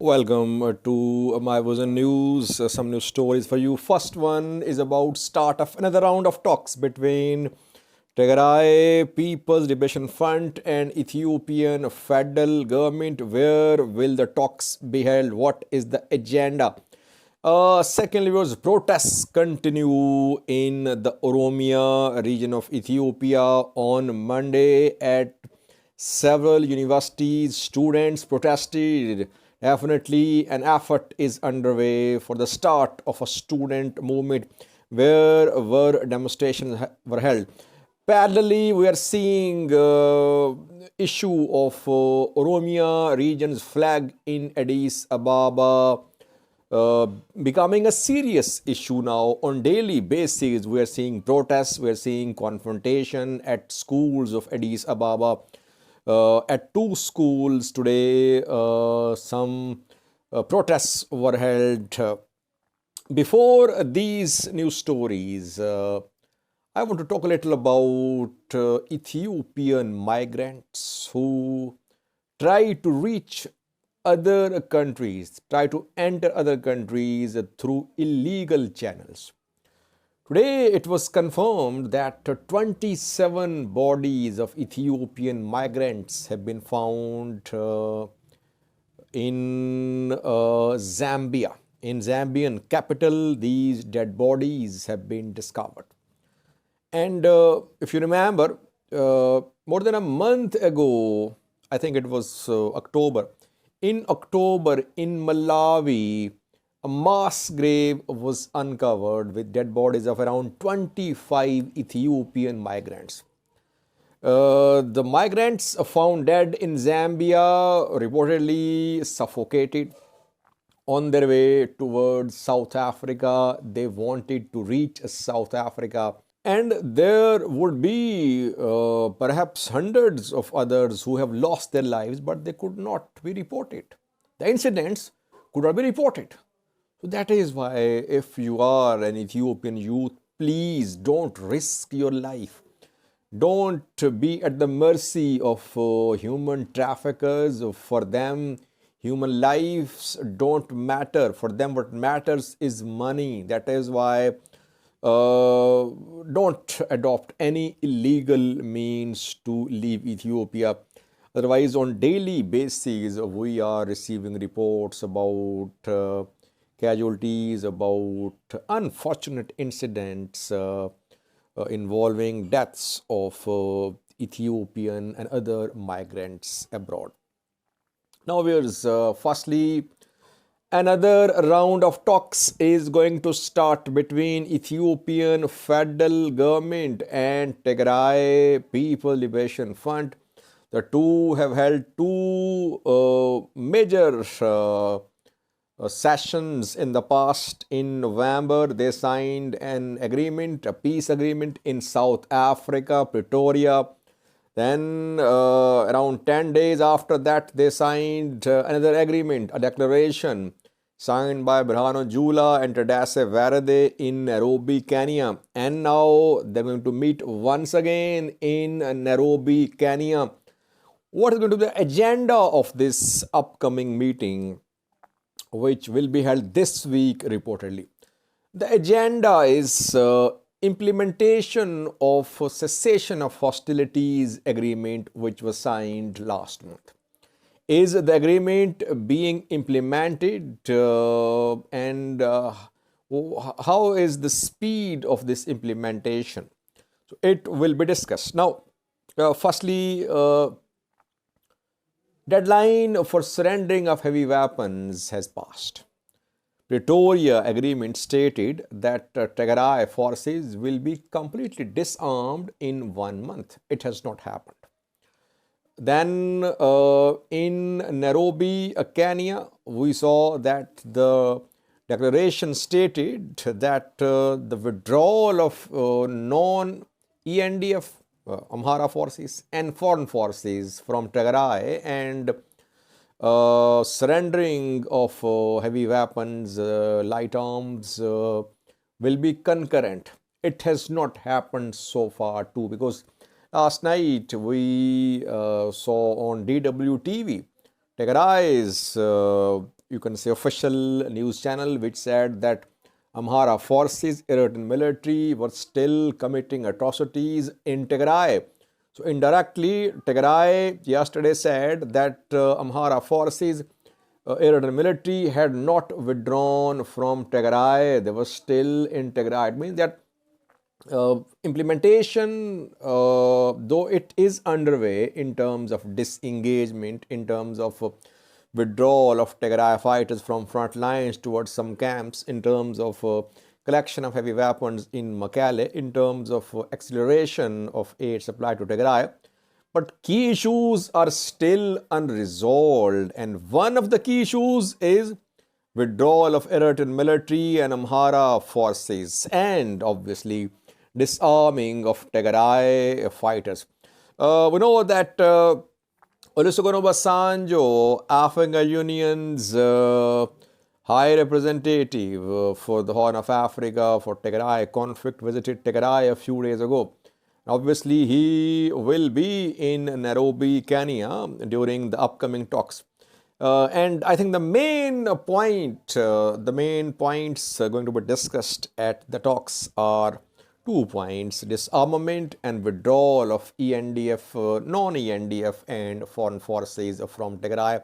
Welcome to my Vision News. Some news stories for you. First one is about start of another round of talks between Tigray People's Liberation Front and Ethiopian federal government. Where will the talks be held? What is the agenda? Secondly, was protests continue in the Oromia region of Ethiopia on Monday at several universities. Students protested. Definitely, an effort is underway for the start of a student movement where demonstrations were held. Parallelly, we are seeing issue of Oromia region's flag in Addis Ababa uh, becoming a serious issue now on daily basis. We are seeing protests, we are seeing confrontation at schools of Addis Ababa. At two schools today, some protests were held. Before these news stories, I want to talk a little about Ethiopian migrants who try to reach other countries, try to enter other countries through illegal channels. Today, it was confirmed that 27 bodies of Ethiopian migrants have been found in Zambia. In Zambian capital, these dead bodies have been discovered. And if you remember, more than a month ago, I think it was October, in October in Malawi, a mass grave was uncovered with dead bodies of around 25 Ethiopian migrants. The migrants found dead in Zambia reportedly suffocated on their way towards South Africa. They wanted to reach South Africa. And there would be perhaps hundreds of others who have lost their lives, but they could not be reported. The incidents could not be reported. So that is why, if you are an Ethiopian youth, please don't risk your life. Don't be at the mercy of human traffickers. For them, human lives don't matter. For them, what matters is money. That is why don't adopt any illegal means to leave Ethiopia. Otherwise, on daily basis, we are receiving reports about casualties, about unfortunate incidents involving deaths of Ethiopian and other migrants abroad. Now, viewers, firstly, another round of talks is going to start between Ethiopian federal government and Tigray People Liberation Front. The two have held two major sessions in the past. In November, they signed an agreement, a peace agreement in South Africa, Pretoria. Then, around 10 days after that, they signed another agreement, a declaration signed by Birhanu Jula and Tadesse Varade in Nairobi, Kenya. And now they're going to meet once again in Nairobi, Kenya. What is going to be the agenda of this upcoming meeting, which will be held this week reportedly? The agenda is implementation of cessation of hostilities agreement, which was signed last month. Is the agreement being implemented and how is the speed of this implementation? So it will be discussed. Now, firstly, deadline for surrendering of heavy weapons has passed. Pretoria agreement stated that Tigray forces will be completely disarmed in 1 month. It has not happened. Then in Nairobi, Kenya, we saw that the declaration stated that the withdrawal of non-ENDF, Amhara forces and foreign forces from Tigray and surrendering of heavy weapons, light arms will be concurrent. It has not happened so far too, because last night we saw on DWTV Tigray's you can say, official news channel, which said that Amhara forces, Eritrean military were still committing atrocities in Tigray. So indirectly, Tigray yesterday said that Amhara forces, Eritrean military had not withdrawn from Tigray. They were still in Tigray. It means that implementation, though it is underway in terms of disengagement, in terms of withdrawal of Tigray fighters from front lines towards some camps, in terms of collection of heavy weapons in Mekelle, in terms of acceleration of aid supply to Tigray. But key issues are still unresolved, and one of the key issues is withdrawal of Eritrean military and Amhara forces, and obviously disarming of Tigray fighters. We know that Olusegun Obasanjo, African Union's High Representative for the Horn of Africa for Tigray conflict, visited Tigray a few days ago. Obviously, he will be in Nairobi, Kenya during the upcoming talks. And I think the main points going to be discussed at the talks are 2 points: disarmament and withdrawal of ENDF, non-ENDF and foreign forces from Tigray.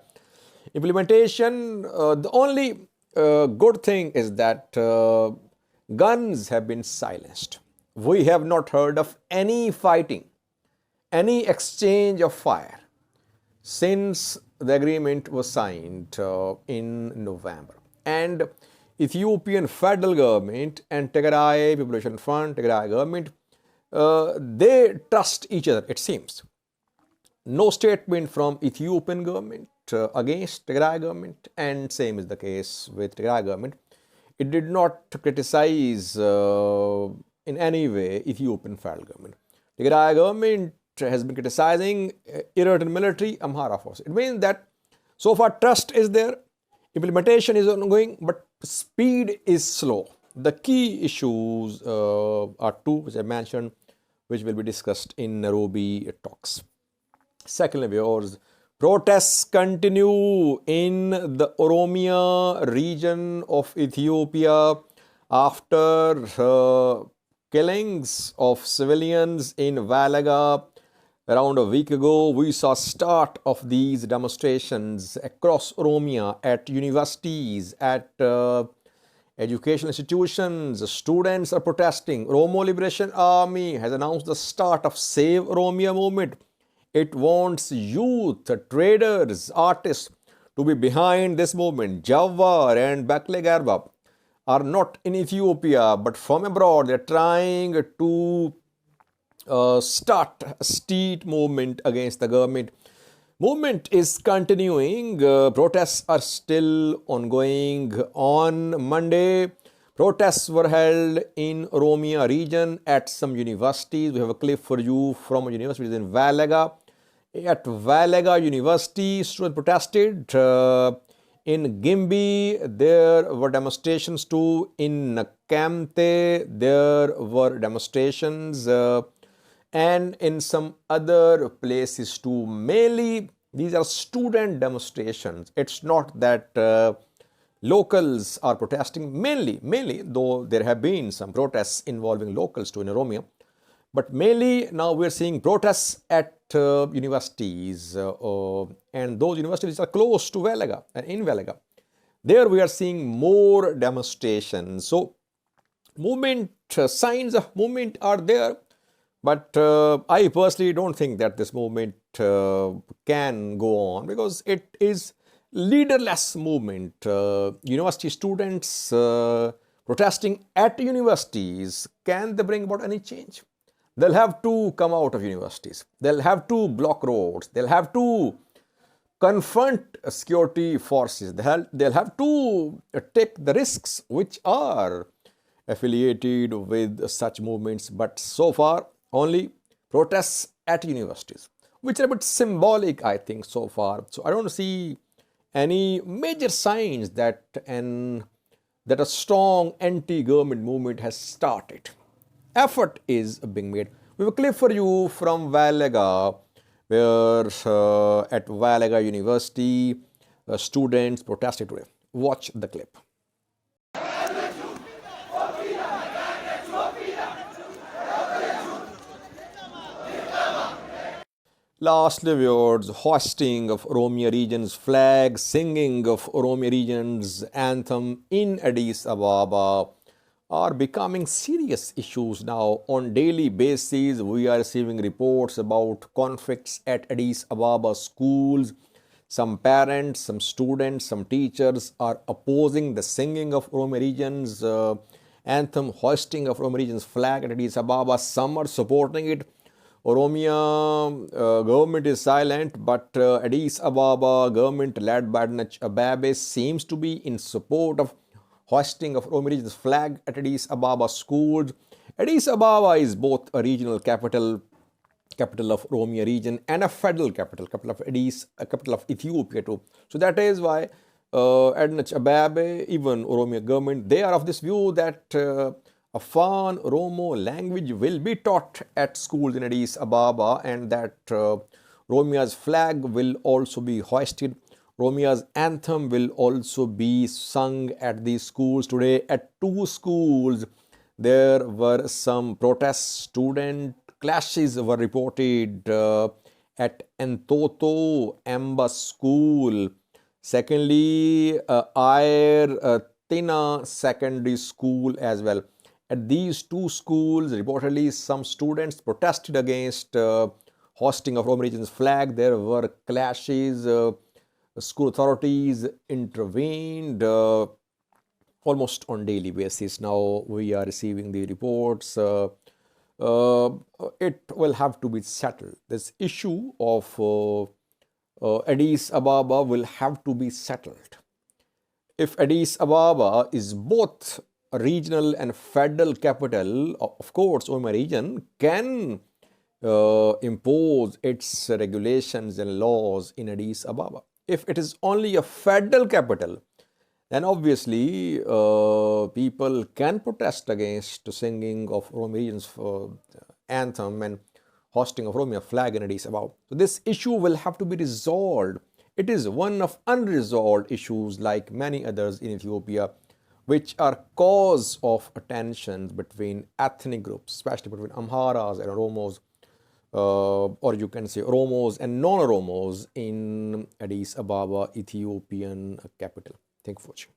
Implementation, the only good thing is that guns have been silenced. We have not heard of any fighting, any exchange of fire since the agreement was signed in November. And Ethiopian federal government and Tigray Population Front, Tigray government, they trust each other, it seems. No statement from Ethiopian government against Tigray government, and same is the case with Tigray government. It did not criticize in any way Ethiopian federal government. Tigray government has been criticizing Eritrean military, Amhara force. It means that so far trust is there, implementation is ongoing, but speed is slow. The key issues are 2, which I mentioned, which will be discussed in Nairobi talks. Secondly, viewers, protests continue in the Oromia region of Ethiopia after killings of civilians in Valaga. Around a week ago, we saw start of these demonstrations across Oromia at universities, at educational institutions. Students are protesting. Oromo Liberation Army has announced the start of Save Oromia movement. It wants youth, traders, artists to be behind this movement. Jawar and Bakle Garba are not in Ethiopia but from abroad. They're trying to start a street movement against the government. Movement is continuing. Protests are still ongoing. On Monday, protests were held in Oromia region at some universities. We have a clip for you from a university in Valaga. At Valaga University, students protested. In Gimbi, there were demonstrations too. In Nakamte, there were demonstrations. And in some other places too. Mainly, these are student demonstrations. It's not that locals are protesting. Mainly, though there have been some protests involving locals too in Oromia. But mainly now we're seeing protests at universities, and those universities are close to Valaga and in Valaga. There we are seeing more demonstrations. So movement, signs of movement are there, but I personally don't think that this movement can go on because it is leaderless movement. University students protesting at universities, can they bring about any change? They'll have to come out of universities. They'll have to block roads. They'll have to confront security forces. They'll have to take the risks which are affiliated with such movements. But so far, only protests at universities, which are a bit symbolic, I think, so far. So I don't see any major signs that a strong anti-government movement has started. Effort is being made. We have a clip for you from Valaga, where at Valaga University, students protested today. Watch the clip. Lastly, viewers, hoisting of Oromia region's flag, singing of Oromia region's anthem in Addis Ababa are becoming serious issues now. On daily basis, we are receiving reports about conflicts at Addis Ababa schools. Some parents, some students, some teachers are opposing the singing of Oromia region's anthem, hoisting of Oromia region's flag at Addis Ababa. Some are supporting it. Oromia government is silent, but Addis Ababa government led by Addis Ababa seems to be in support of hoisting of Oromia region's flag at Addis Ababa schools. Addis Ababa is both a regional capital of Oromia region and a federal capital of Addis, a capital of Ethiopia too. So that is why Addis Ababa, even Oromia government, they are of this view that Afan Oromo language will be taught at schools in Addis Ababa, and that Oromia's flag will also be hoisted. Oromia's anthem will also be sung at these schools. Today at two schools there were some protests. Student clashes were reported at Entoto Amba School. Secondly, Air Tina Secondary School as well. At these two schools, reportedly, some students protested against hosting of Oromia region's flag. There were clashes. School authorities intervened almost on daily basis. Now we are receiving the reports. It will have to be settled. This issue of Addis Ababa will have to be settled. If Addis Ababa is both a regional and federal capital, of course, Oromia region can impose its regulations and laws in Addis Ababa. If it is only a federal capital, then obviously people can protest against the singing of Oromia region's anthem and hosting of Oromia flag in Addis Ababa. So this issue will have to be resolved. It is one of unresolved issues like many others in Ethiopia, which are cause of tensions between ethnic groups, especially between Amharas and Oromos, or you can say Oromos and non-Oromos in Addis Ababa, Ethiopian capital. Thank you for watching.